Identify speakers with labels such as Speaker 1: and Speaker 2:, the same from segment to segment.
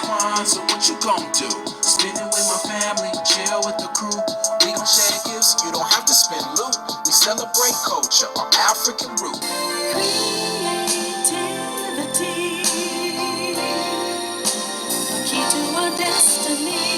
Speaker 1: Kwanzaa, what you gon' do? Spend it with my family, chill with the crew. We gon' share gifts, you don't have to spend loot. We celebrate culture, our African root.
Speaker 2: Creativity, a key to our destiny.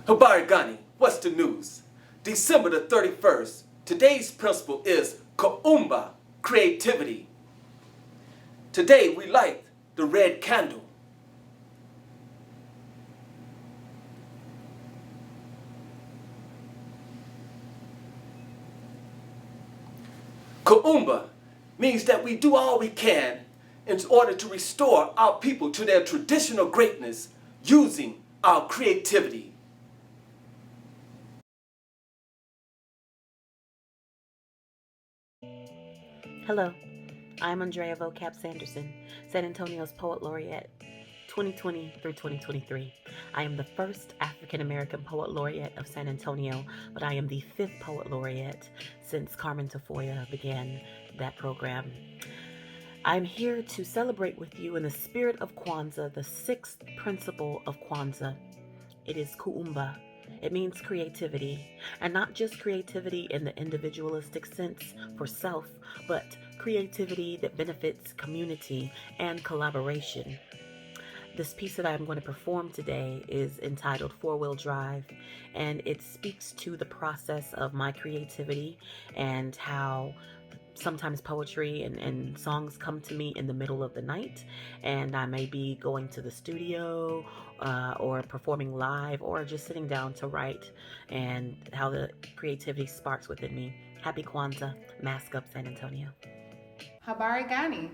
Speaker 3: Habari Gani, what's the news? December the 31st, today's principle is Kuumba, creativity. Today we light the red candle. Kuumba means that we do all we can in order to restore our people to their traditional greatness using our creativity.
Speaker 4: Hello, I'm Andrea Vocab Sanderson, San Antonio's Poet Laureate, 2020 through 2023. I am the first African American Poet Laureate of San Antonio, but I am the 5th Poet Laureate since Carmen Tafoya began that program. I'm here to celebrate with you in the spirit of Kwanzaa, the 6th principle of Kwanzaa. It is Kuumba. It means creativity, and not just creativity in the individualistic sense for self, but creativity that benefits community and collaboration. This piece that I'm going to perform today is entitled 4-Wheel Drive, and it speaks to the process of my creativity and how sometimes poetry and songs come to me in the middle of the night, and I may be going to the studio or performing live or just sitting down to write, and how the creativity sparks within me. Happy Kwanzaa, mask up San Antonio.
Speaker 5: Habari Gani.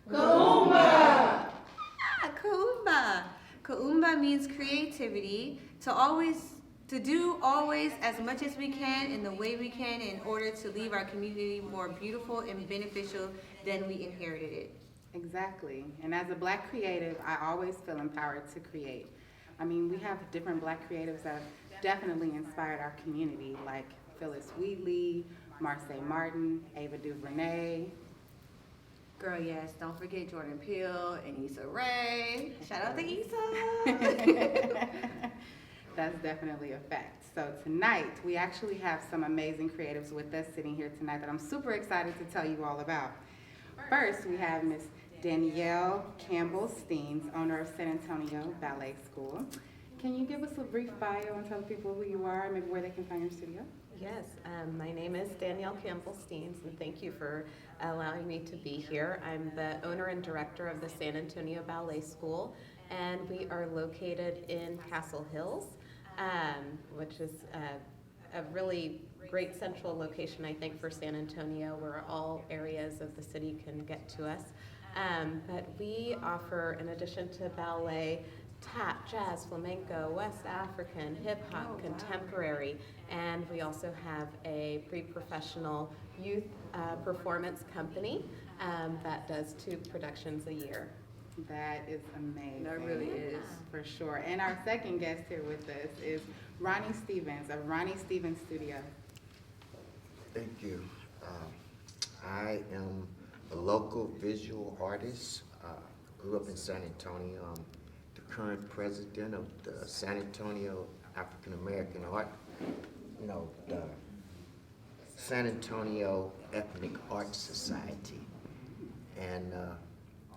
Speaker 6: Kuumba! Kuumba. Kuumba means creativity, to do always as much as we can in the way we can in order to leave our community more beautiful and beneficial than we inherited it.
Speaker 5: Exactly. And as a Black creative, I always feel empowered to create. I mean, we have different Black creatives that have definitely inspired our community, like Phyllis Wheatley, Marseille Martin, Ava DuVernay.
Speaker 6: Girl, yes, don't forget Jordan Peele and Issa Rae. Shout out to Issa.
Speaker 5: That's definitely a fact. So tonight, we actually have some amazing creatives with us sitting here tonight that I'm super excited to tell you all about. First, we have Miss Danielle Campbell Steans, owner of San Antonio Ballet School. Can you give us a brief bio and tell people who you are and maybe where they can find your studio?
Speaker 7: Yes, my name is Danielle Campbell Steans, and thank you for allowing me to be here. I'm the owner and director of the San Antonio Ballet School, and we are located in Castle Hills, which is a really great central location, I think, for San Antonio, where all areas of the city can get to us. But we offer, in addition to ballet, tap, jazz, flamenco, West African, hip-hop, contemporary, and we also have a pre-professional youth performance company that does 2 productions a year.
Speaker 5: That is amazing.
Speaker 6: That really is.
Speaker 5: For sure. And our second guest here with us is Ronney Stevens of Ronney Stevens Studio.
Speaker 8: Thank you. I am a local visual artist. Grew up in San Antonio. I'm the current president of the San Antonio African American Art, the San Antonio Ethnic Art Society, and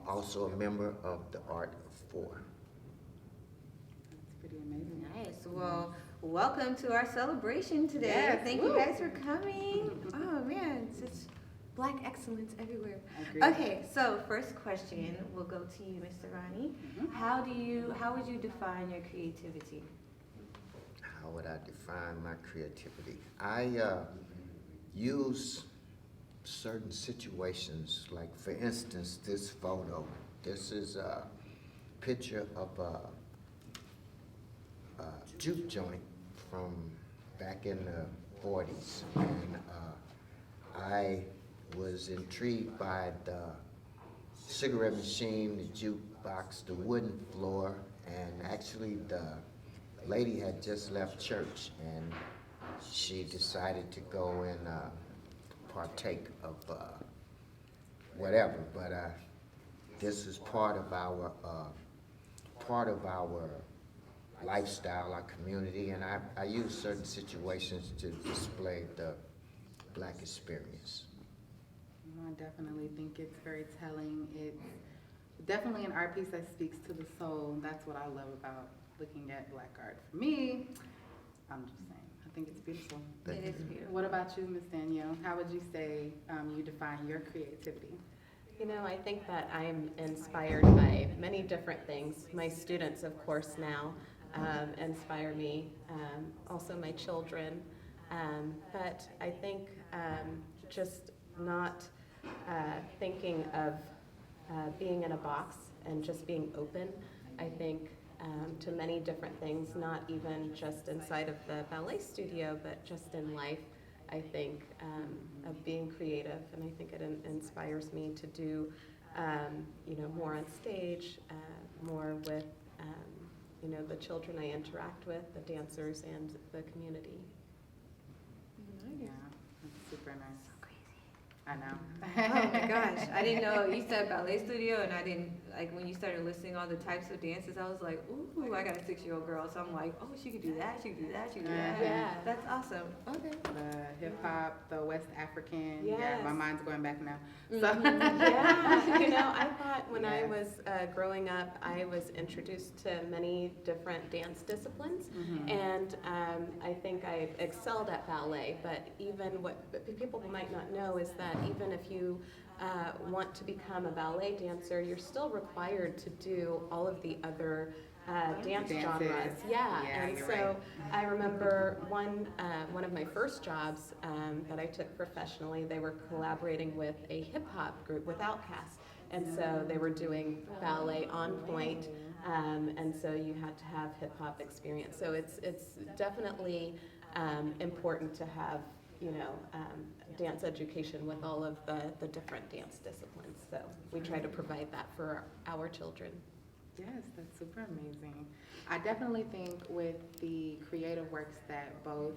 Speaker 8: also a member of the Art of 4.
Speaker 5: That's pretty amazing.
Speaker 6: Nice. Well, welcome to our celebration today.
Speaker 5: Yes.
Speaker 6: Thank you guys for coming. Oh man, such Black excellence everywhere.
Speaker 5: Agreed.
Speaker 6: Okay, so first question will go to you, Mr. Ronney.
Speaker 5: Mm-hmm.
Speaker 6: How would you define your creativity?
Speaker 8: How would I define my creativity? I use certain situations, like for instance, this photo. This is a picture of a juke joint from back in the 40s. And I was intrigued by the cigarette machine, the jukebox, the wooden floor, and actually the lady had just left church, and she decided to go and partake of whatever. But this is part of our lifestyle, our community, and I use certain situations to display the Black experience.
Speaker 5: I definitely think it's very telling. It's definitely an art piece that speaks to the soul. That's what I love about looking at Black art. For me, I'm just saying, I think it's beautiful.
Speaker 6: It is beautiful.
Speaker 5: What about you, Miss Danielle? How would you say you define your creativity?
Speaker 7: You know, I think that I'm inspired by many different things. My students, of course, now inspire me, also my children. But I think just not thinking of being in a box and just being open, I think, to many different things, not even just inside of the ballet studio, but just in life. I think of being creative, and I think it inspires me to do, you know, more on stage, more with, you know, the children I interact with, the dancers, and the community.
Speaker 5: Yeah, that's super nice. I know.
Speaker 6: Oh my gosh, I didn't know, you said ballet studio, and I didn't, like, when you started listing all the types of dances, I was like, ooh, I got a 6-year-old girl, so I'm like, oh, she could do that, she could do that, she could do that.
Speaker 7: Yeah.
Speaker 6: That's awesome. Okay.
Speaker 5: The hip hop, the West African. Yeah,
Speaker 7: Yes.
Speaker 5: my mind's going back now. So.
Speaker 7: Yeah, you know, I thought when I was growing up, I was introduced to many different dance disciplines, and I think I excelled at ballet, but even what people might not know is that even if you want to become a ballet dancer, you're still required to do all of the other dance genres. Yeah, and so
Speaker 5: right.
Speaker 7: I remember one of my first jobs that I took professionally, they were collaborating with a hip hop group with Outkast. And so they were doing ballet on point, and so you had to have hip hop experience. So it's definitely important to have, you know, dance education with all of the different dance disciplines. So we try to provide that for our children.
Speaker 5: Yes, that's super amazing. I definitely think with the creative works that both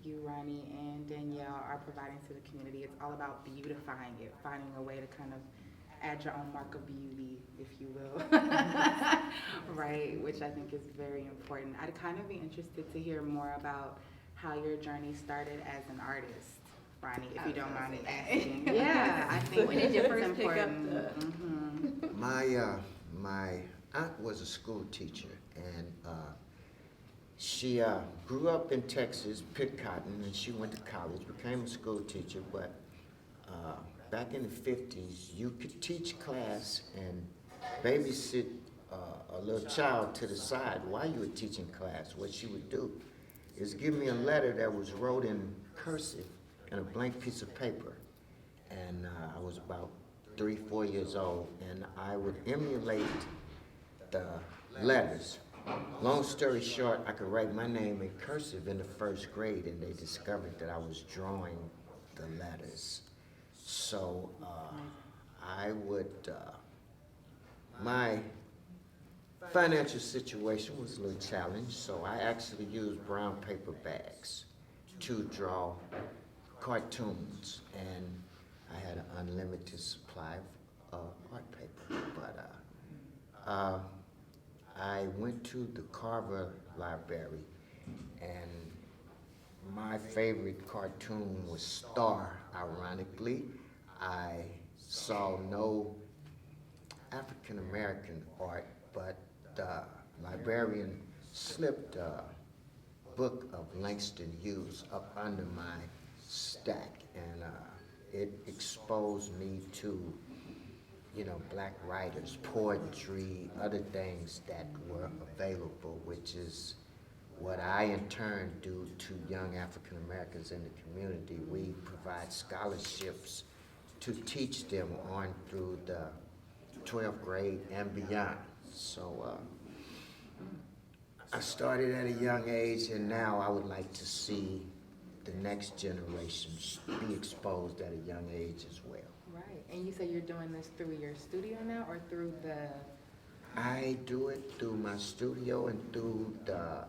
Speaker 5: you, Ronney, and Danielle are providing to the community, it's all about beautifying it, finding a way to kind of add your own mark of beauty, if you will, right, which I think is very important. I'd kind of be interested to hear more about how your journey started as an artist, Ronney, if you don't mind me asking. Yeah, I think
Speaker 6: When did you
Speaker 5: it's
Speaker 6: first pick up
Speaker 5: important.
Speaker 6: the...
Speaker 8: My aunt was a school teacher, and she grew up in Texas, picked cotton, and she went to college, became a school teacher, but back in the 50s, you could teach class and babysit a little child to the side while you were teaching class. What she would do is give me a letter that was wrote in cursive in a blank piece of paper, and I was about 3-4 years old, and I would emulate the letters. Long story short, I could write my name in cursive in the 1st grade, and they discovered that I was drawing the letters. So I would, my financial situation was a little challenged, so I actually used brown paper bags to draw cartoons, and I had an unlimited supply of art paper. But I went to the Carver Library, and my favorite cartoon was Star. Ironically, I saw no African American art, but the librarian slipped a book of Langston Hughes up under my stack, and it exposed me to, you know, Black writers, poetry, other things that were available, which is what I in turn do to young African Americans in the community. We provide scholarships to teach them on through the 12th grade and beyond. So I started at a young age, and now I would like to see the next generation be exposed at a young age as well.
Speaker 5: Right, and you say you're doing this through your studio now, or through the...
Speaker 8: I do it through my studio and through the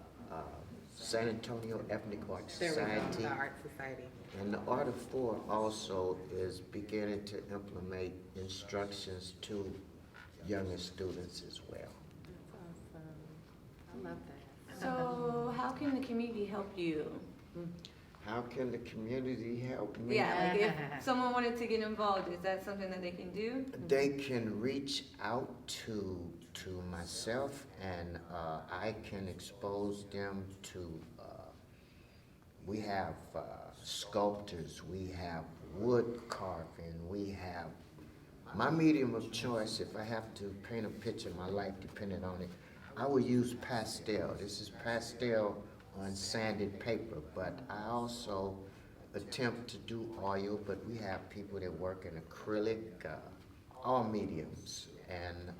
Speaker 8: San Antonio Ethnic Arts
Speaker 5: There we go,
Speaker 8: Society.
Speaker 5: the Art Society.
Speaker 8: And the Art of Four also is beginning to implement instructions to younger students as well.
Speaker 5: That's awesome. I love that.
Speaker 6: So how can the community help you?
Speaker 8: How can the community help me?
Speaker 6: Yeah, like if someone wanted to get involved, is that something that they can do?
Speaker 8: They can reach out to myself, and I can expose them to, we have sculptors, we have wood carving, we have, my medium of choice, if I have to paint a picture of my life depending on it, I will use pastel. This is pastel on sanded paper, but I also attempt to do oil, but we have people that work in acrylic, all mediums, and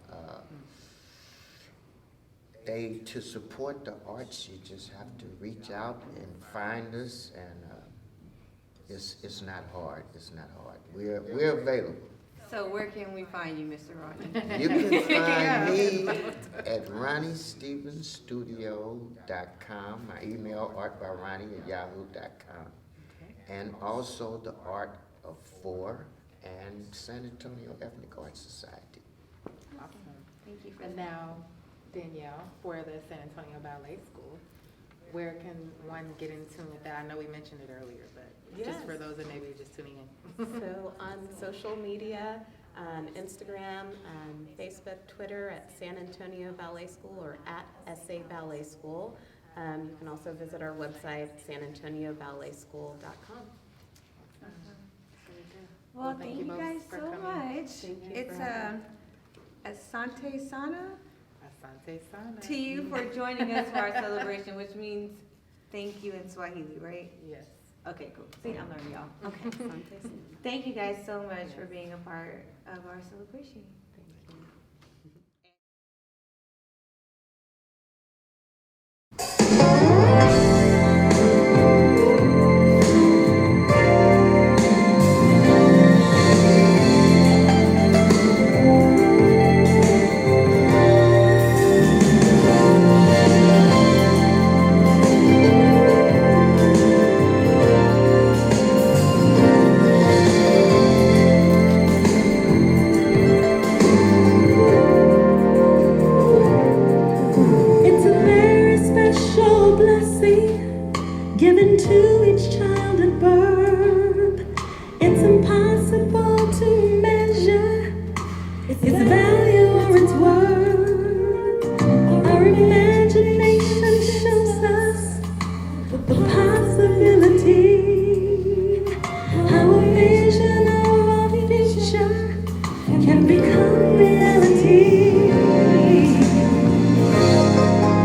Speaker 8: to support the arts, you just have to reach out and find us, and it's not hard. It's not hard. We're available.
Speaker 6: So where can we find you, Mr. Ronney?
Speaker 8: You can find me at RonneyStevensStudio.com. My email, artbyronnie@yahoo.com. And also the Art of Four and San Antonio Ethnic Arts Society.
Speaker 5: Awesome.
Speaker 6: Thank you for
Speaker 5: And now, Danielle, for the San Antonio Ballet School, where can one get in tune with that? I know we mentioned it earlier, but just
Speaker 7: Yes.
Speaker 5: for those that maybe are just tuning in.
Speaker 7: So on social media, Instagram, Facebook, Twitter at San Antonio Ballet School or at SA Ballet School. You can also visit our website, sanantonioballetschool.com.
Speaker 6: Well, thank you
Speaker 5: both
Speaker 6: guys
Speaker 5: for
Speaker 6: so
Speaker 5: coming.
Speaker 6: much.
Speaker 7: Thank you
Speaker 6: It's
Speaker 7: for having
Speaker 6: Asante Sana
Speaker 5: Asante Sana.
Speaker 6: to you for joining us for our celebration, which means thank you in Swahili, right?
Speaker 5: Yes.
Speaker 6: Okay, cool. See, I'm learning, y'all. Okay. Thank you guys so much for being a part of our celebration.
Speaker 2: It's a very special blessing given to each child at birth. It's impossible to measure its value or its worth. Our imagination shows us the possibility, how a vision of our future can become reality.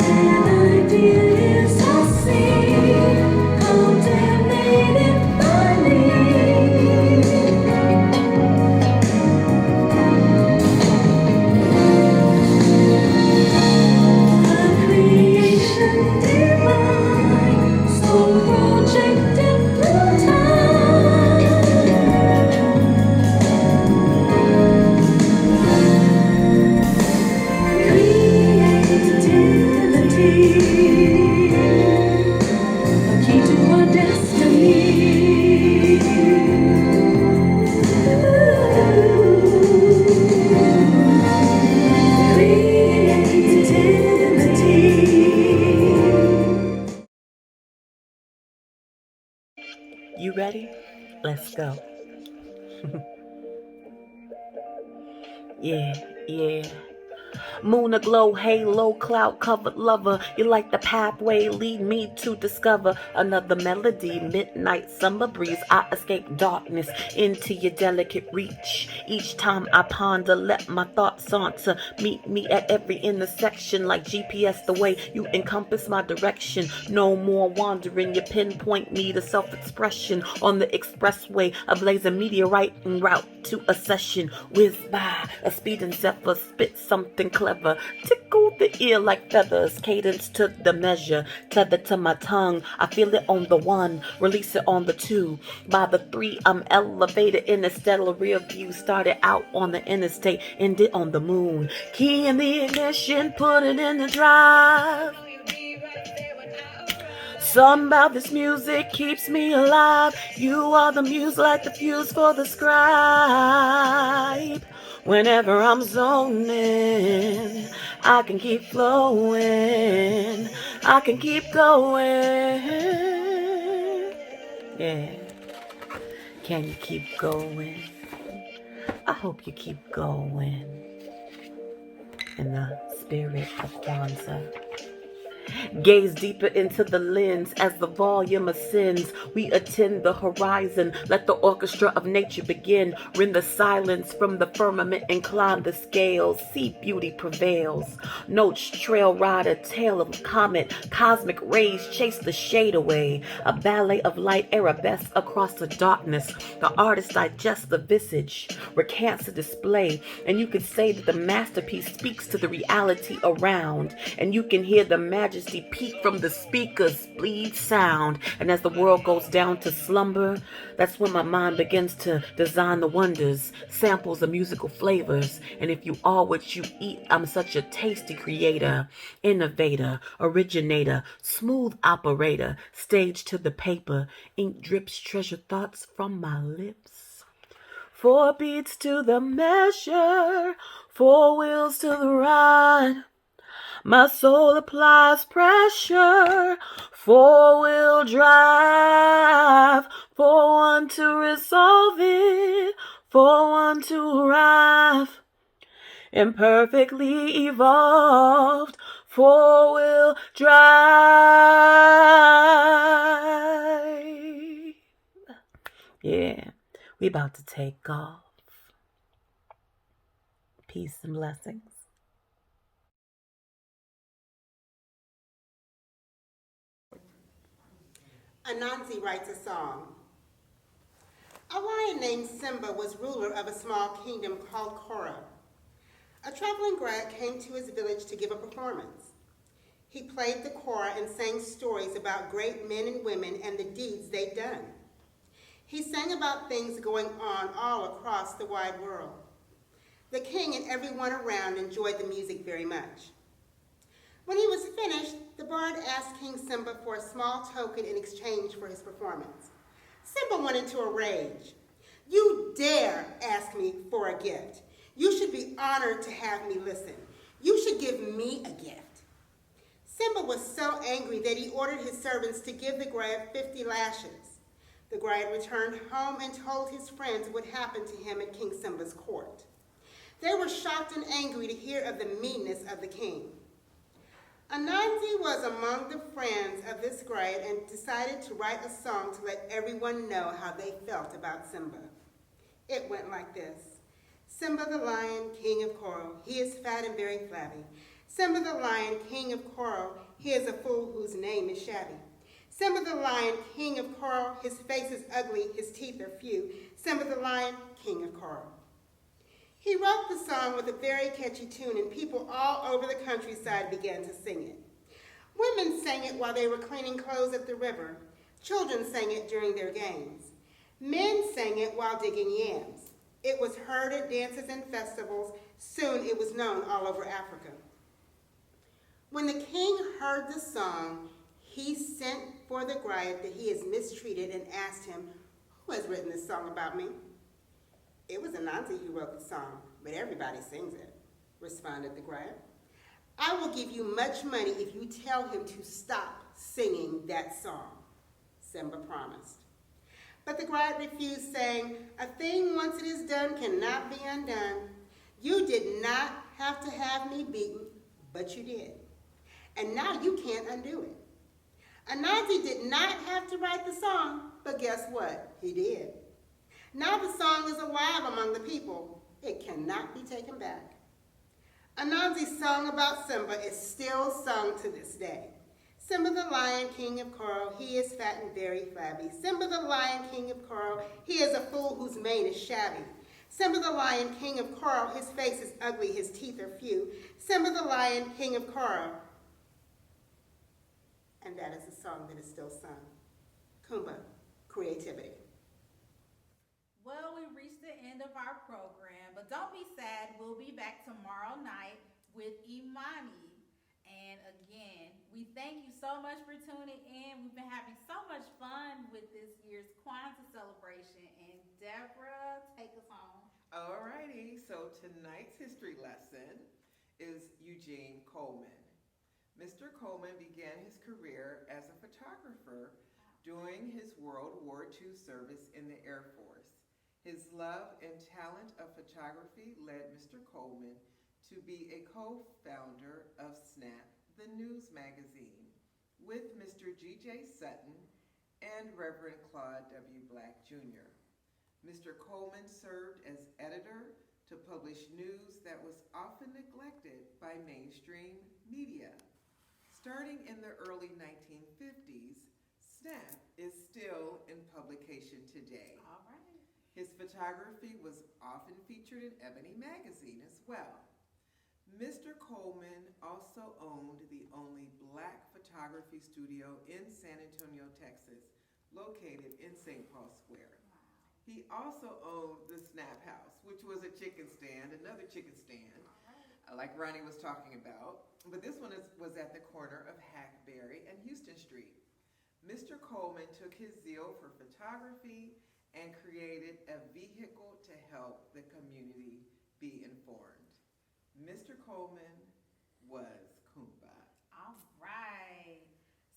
Speaker 2: An idea is a seed, cultivated by me. A creation divine, so projected through time. Creativity, a key to our destiny. Creativity.
Speaker 4: You ready? Let's go. Yeah. Moon aglow, halo, cloud covered lover. You like the pathway, lead me to discover another melody. Midnight summer breeze, I escape darkness into your delicate reach. Each time I ponder, let my thoughts saunter. Meet me at every intersection like GPS, the way you encompass my direction. No more wandering, you pinpoint me to self-expression on the expressway. A blazing meteorite en route to a session. Whiz by, a speeding zephyr, spit something clever. Tickle the ear like feathers, cadence to the measure. Tethered to my tongue, I feel it on the 1, release it on the 2. By the 3, I'm elevated in a stellar rear view. Started out on the interstate, ended on the moon. Key in the ignition, put it in the drive. Something about this music keeps me alive. You are the muse like the fuse for the scribe. Whenever I'm zoning, I can keep flowing. I can keep going. Yeah. Can you keep going? I hope you keep going in the spirit of Kwanzaa. Gaze deeper into the lens as the volume ascends. We attend the horizon. Let the orchestra of nature begin. Rend the silence from the firmament and climb the scales. See beauty prevails. Notes trail ride a tail of a comet. Cosmic rays chase the shade away. A ballet of light arabesque across the darkness. The artist digests the visage, recants the display, and you can say that the masterpiece speaks to the reality around, and you can hear the majesty peak from the speakers, bleed sound. And as the world goes down to slumber, that's when my mind begins to design the wonders, samples of musical flavors. And if you are what you eat, I'm such a tasty creator, innovator, originator, smooth operator, stage to the paper, ink drips treasure thoughts from my lips. 4 beats to the measure, 4 wheels to the ride. My soul applies pressure, 4-wheel drive, for one to resolve it, for one to arrive. Imperfectly evolved, 4-wheel drive. Yeah, we about to take off. Peace and blessings.
Speaker 9: Anansi writes a song. A lion named Simba was ruler of a small kingdom called Kora. A traveling guide came to his village to give a performance. He played the kora and sang stories about great men and women and the deeds they'd done. He sang about things going on all across the wide world. The king and everyone around enjoyed the music very much. When he was finished, the bard asked King Simba for a small token in exchange for his performance. Simba went into a rage. "You dare ask me for a gift. You should be honored to have me listen. You should give me a gift." Simba was so angry that he ordered his servants to give the grave 50 lashes. The grave returned home and told his friends what happened to him at King Simba's court. They were shocked and angry to hear of the meanness of the king. Anansi was among the friends of this grave and decided to write a song to let everyone know how they felt about Simba. It went like this. Simba the lion, king of coral, he is fat and very flabby. Simba the lion, king of coral, he is a fool whose name is shabby. Simba the lion, king of coral, his face is ugly, his teeth are few. Simba the lion, king of coral. He wrote the song with a very catchy tune, and people all over the countryside began to sing it. Women sang it while they were cleaning clothes at the river. Children sang it during their games. Men sang it while digging yams. It was heard at dances and festivals. Soon it was known all over Africa. When the king heard the song, he sent for the griot that he is mistreated and asked him, "Who has written this song about me?" "It was Anansi who wrote the song, but everybody sings it," responded the griot. "I will give you much money if you tell him to stop singing that song," Simba promised. But the griot refused, saying, "A thing once it is done cannot be undone. You did not have to have me beaten, but you did. And now you can't undo it." Anansi did not have to write the song, but guess what? He did. Now the song is alive among the people. It cannot be taken back. Anansi's song about Simba is still sung to this day. Simba the lion, king of coral, he is fat and very flabby. Simba the lion, king of coral, he is a fool whose mane is shabby. Simba the lion, king of coral, his face is ugly, his teeth are few. Simba the lion, king of coral. And that is a song that is still sung. Kuumba, creativity.
Speaker 10: Well, we reached the end of our program, but don't be sad. We'll be back tomorrow night with Imani. And again, We thank you so much for tuning in. We've been having so much fun with this year's Kwanzaa celebration. And Deborah, take us home.
Speaker 11: Alrighty, so tonight's history lesson is Eugene Coleman. Mr. Coleman began his career as a photographer during his World War II service in the Air Force. His love and talent of photography led Mr. Coleman to be a co-founder of Snap, the news magazine, with Mr. G.J. Sutton and Reverend Claude W. Black Jr. Mr. Coleman served as editor to publish news that was often neglected by mainstream media. Starting in the early 1950s, Snap is still in publication today.
Speaker 10: All right.
Speaker 11: His photography was often featured in Ebony magazine as well. Mr. Coleman also owned the only black photography studio in San Antonio, Texas, located in St. Paul Square.
Speaker 10: Wow.
Speaker 11: He also owned the Snap House, which was a chicken stand, another chicken stand, like Ronnie was talking about. But this one was at the corner of Hackberry and Houston Street. Mr. Coleman took his zeal for photography and created a vehicle to help the community be informed. Mr. Coleman was Kuumba.
Speaker 10: All right.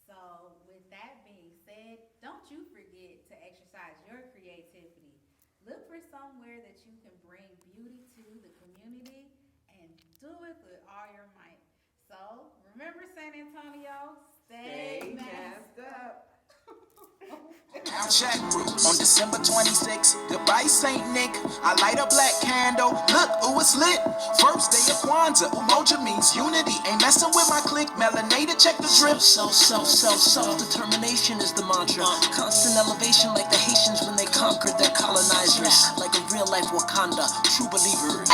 Speaker 10: So with that being said, don't you forget to exercise your creativity. Look for somewhere that you can bring beauty to the community and do it with all your might. So remember, San Antonio, stay masked up.
Speaker 1: Our chat group on December 26th. Goodbye, Saint Nick. I light a black candle. Look, ooh, it's lit. First day of Kwanzaa. Umoja means unity. Ain't messing with my clique. Melanated, check the drip.
Speaker 12: Self-determination is the mantra. Constant elevation like the Haitians when they conquered their colonizers. Like a real life Wakanda, true believers.